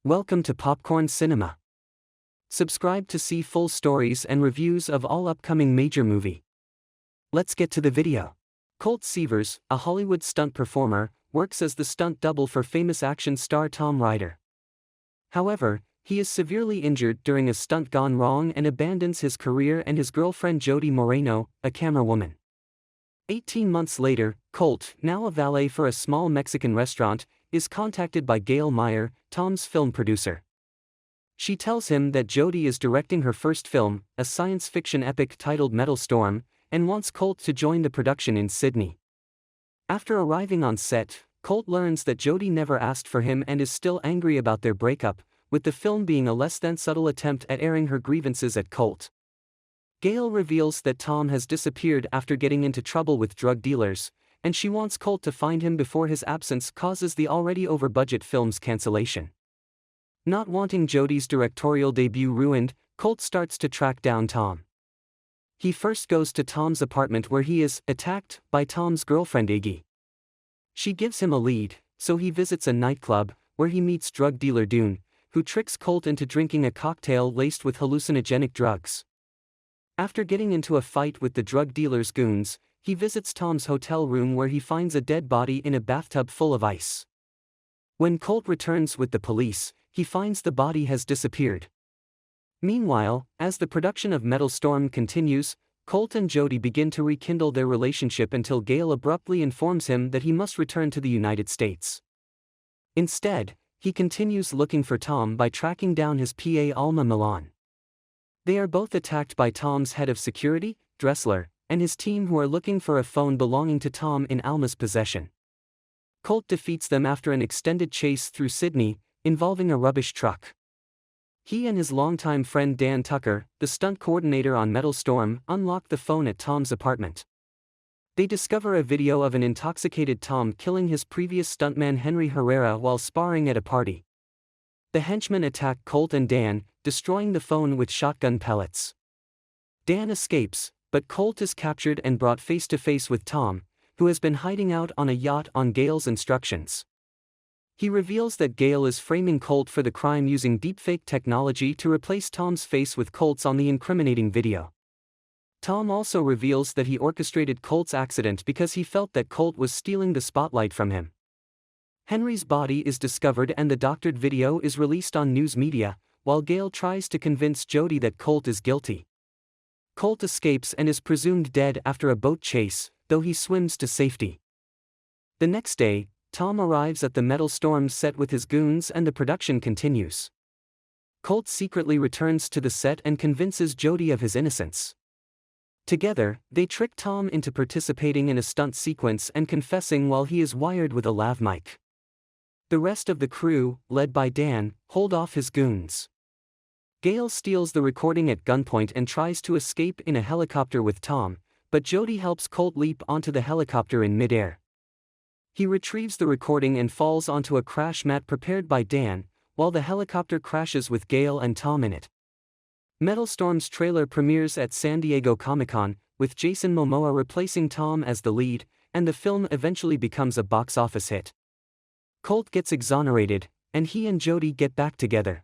Welcome to Popcorn Cinema. Subscribe to see full stories and reviews of all upcoming major movie. Let's get to the video. Colt Seavers, a Hollywood stunt performer, works as the stunt double for famous action star Tom Ryder. However, he is severely injured during a stunt gone wrong and abandons his career and his girlfriend Jody Moreno, a camerawoman. 18 months later, Colt, now a valet for a small Mexican restaurant, is contacted by Gail Meyer, Tom's film producer. She tells him that Jody is directing her first film, a science fiction epic titled Metal Storm, and wants Colt to join the production in Sydney. After arriving on set, Colt learns that Jody never asked for him and is still angry about their breakup, with the film being a less than subtle attempt at airing her grievances at Colt. Gail reveals that Tom has disappeared after getting into trouble with drug dealers, and she wants Colt to find him before his absence causes the already over-budget film's cancellation. Not wanting Jody's directorial debut ruined, Colt starts to track down Tom. He first goes to Tom's apartment where he is attacked by Tom's girlfriend Iggy. She gives him a lead, so he visits a nightclub, where he meets drug dealer Dune, who tricks Colt into drinking a cocktail laced with hallucinogenic drugs. After getting into a fight with the drug dealer's goons, he visits Tom's hotel room where he finds a dead body in a bathtub full of ice. When Colt returns with the police, he finds the body has disappeared. Meanwhile, as the production of Metal Storm continues, Colt and Jody begin to rekindle their relationship until Gail abruptly informs him that he must return to the United States. Instead, he continues looking for Tom by tracking down his PA Alma Milan. They are both attacked by Tom's head of security, Dressler, and his team who are looking for a phone belonging to Tom in Alma's possession. Colt defeats them after an extended chase through Sydney, involving a rubbish truck. He and his longtime friend Dan Tucker, the stunt coordinator on Metal Storm, unlock the phone at Tom's apartment. They discover a video of an intoxicated Tom killing his previous stuntman Henry Herrera while sparring at a party. The henchmen attack Colt and Dan, destroying the phone with shotgun pellets. Dan escapes, but Colt is captured and brought face to face with Tom, who has been hiding out on a yacht on Gail's instructions. He reveals that Gail is framing Colt for the crime using deepfake technology to replace Tom's face with Colt's on the incriminating video. Tom also reveals that he orchestrated Colt's accident because he felt that Colt was stealing the spotlight from him. Henry's body is discovered and the doctored video is released on news media, while Gail tries to convince Jody that Colt is guilty. Colt escapes and is presumed dead after a boat chase, though he swims to safety. The next day, Tom arrives at the Metal Storm set with his goons and the production continues. Colt secretly returns to the set and convinces Jody of his innocence. Together, they trick Tom into participating in a stunt sequence and confessing while he is wired with a lav mic. The rest of the crew, led by Dan, hold off his goons. Gail steals the recording at gunpoint and tries to escape in a helicopter with Tom, but Jody helps Colt leap onto the helicopter in midair. He retrieves the recording and falls onto a crash mat prepared by Dan, while the helicopter crashes with Gail and Tom in it. Metal Storm's trailer premieres at San Diego Comic-Con, with Jason Momoa replacing Tom as the lead, and the film eventually becomes a box office hit. Colt gets exonerated, and he and Jody get back together.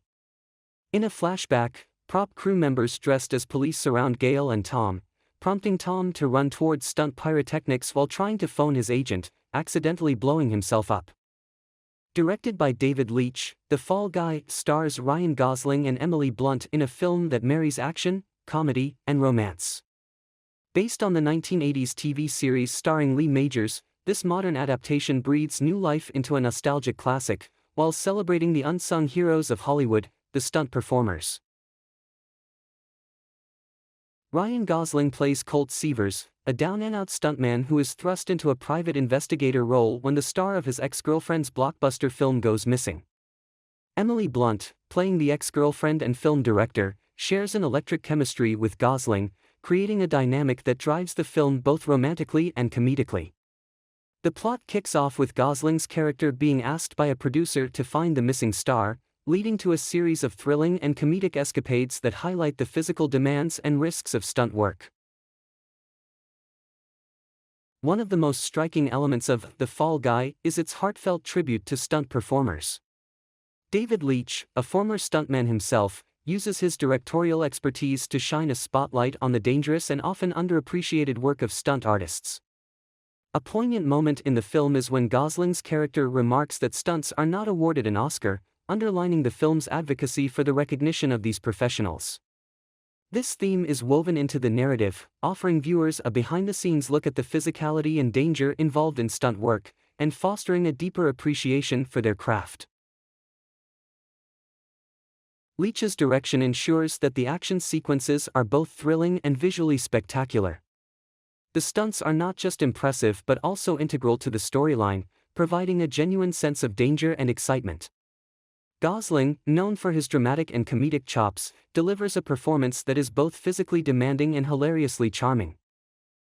In a flashback, prop crew members dressed as police surround Gail and Tom, prompting Tom to run towards stunt pyrotechnics while trying to phone his agent, accidentally blowing himself up. Directed by David Leitch, The Fall Guy stars Ryan Gosling and Emily Blunt in a film that marries action, comedy, and romance. Based on the 1980s TV series starring Lee Majors, this modern adaptation breathes new life into a nostalgic classic, while celebrating the unsung heroes of Hollywood, the stunt performers. Ryan Gosling plays Colt Seavers, a down-and-out stuntman who is thrust into a private investigator role when the star of his ex-girlfriend's blockbuster film goes missing. Emily Blunt, playing the ex-girlfriend and film director, shares an electric chemistry with Gosling, creating a dynamic that drives the film both romantically and comedically. The plot kicks off with Gosling's character being asked by a producer to find the missing star, leading to a series of thrilling and comedic escapades that highlight the physical demands and risks of stunt work. One of the most striking elements of The Fall Guy is its heartfelt tribute to stunt performers. David Leitch, a former stuntman himself, uses his directorial expertise to shine a spotlight on the dangerous and often underappreciated work of stunt artists. A poignant moment in the film is when Gosling's character remarks that stunts are not awarded an Oscar, underlining the film's advocacy for the recognition of these professionals. This theme is woven into the narrative, offering viewers a behind-the-scenes look at the physicality and danger involved in stunt work, and fostering a deeper appreciation for their craft. Leitch's direction ensures that the action sequences are both thrilling and visually spectacular. The stunts are not just impressive but also integral to the storyline, providing a genuine sense of danger and excitement. Gosling, known for his dramatic and comedic chops, delivers a performance that is both physically demanding and hilariously charming.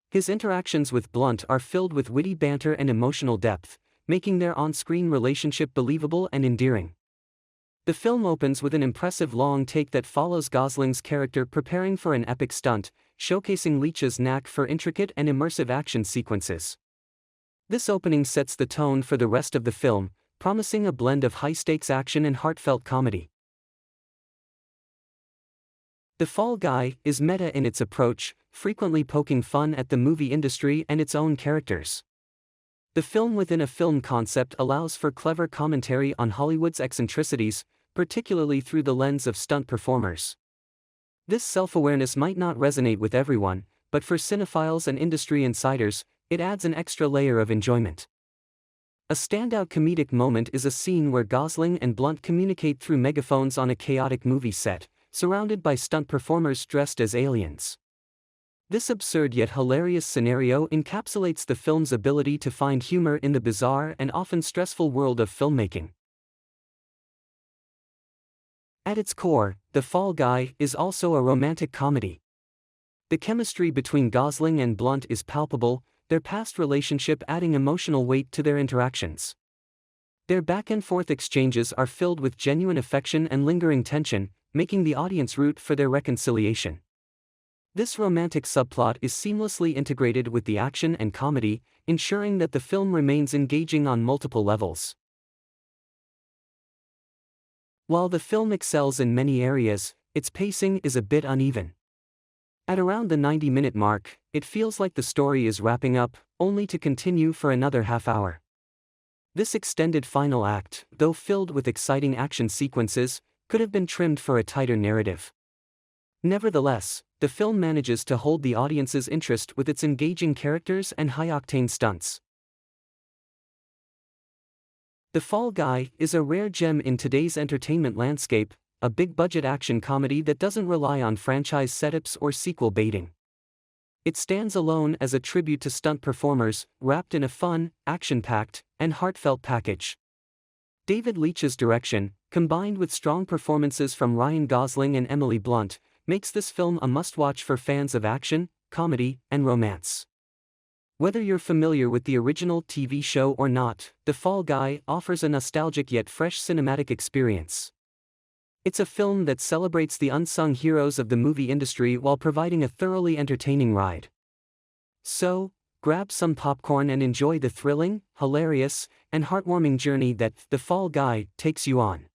His interactions with Blunt are filled with witty banter and emotional depth, making their on-screen relationship believable and endearing. The film opens with an impressive long take that follows Gosling's character preparing for an epic stunt, showcasing Leitch's knack for intricate and immersive action sequences. This opening sets the tone for the rest of the film, promising a blend of high-stakes action and heartfelt comedy. The Fall Guy is meta in its approach, frequently poking fun at the movie industry and its own characters. The film within a film concept allows for clever commentary on Hollywood's eccentricities, particularly through the lens of stunt performers. This self-awareness might not resonate with everyone, but for cinephiles and industry insiders, it adds an extra layer of enjoyment. A standout comedic moment is a scene where Gosling and Blunt communicate through megaphones on a chaotic movie set, surrounded by stunt performers dressed as aliens. This absurd yet hilarious scenario encapsulates the film's ability to find humor in the bizarre and often stressful world of filmmaking. At its core, The Fall Guy is also a romantic comedy. The chemistry between Gosling and Blunt is palpable, their past relationship adding emotional weight to their interactions. Their back-and-forth exchanges are filled with genuine affection and lingering tension, making the audience root for their reconciliation. This romantic subplot is seamlessly integrated with the action and comedy, ensuring that the film remains engaging on multiple levels. While the film excels in many areas, its pacing is a bit uneven. At around the 90-minute mark, it feels like the story is wrapping up, only to continue for another half hour. This extended final act, though filled with exciting action sequences, could have been trimmed for a tighter narrative. Nevertheless, the film manages to hold the audience's interest with its engaging characters and high-octane stunts. The Fall Guy is a rare gem in today's entertainment landscape, a big-budget action comedy that doesn't rely on franchise setups or sequel baiting. It stands alone as a tribute to stunt performers, wrapped in a fun, action-packed, and heartfelt package. David Leitch's direction, combined with strong performances from Ryan Gosling and Emily Blunt, makes this film a must-watch for fans of action, comedy, and romance. Whether you're familiar with the original TV show or not, The Fall Guy offers a nostalgic yet fresh cinematic experience. It's a film that celebrates the unsung heroes of the movie industry while providing a thoroughly entertaining ride. So, grab some popcorn and enjoy the thrilling, hilarious, and heartwarming journey that The Fall Guy takes you on.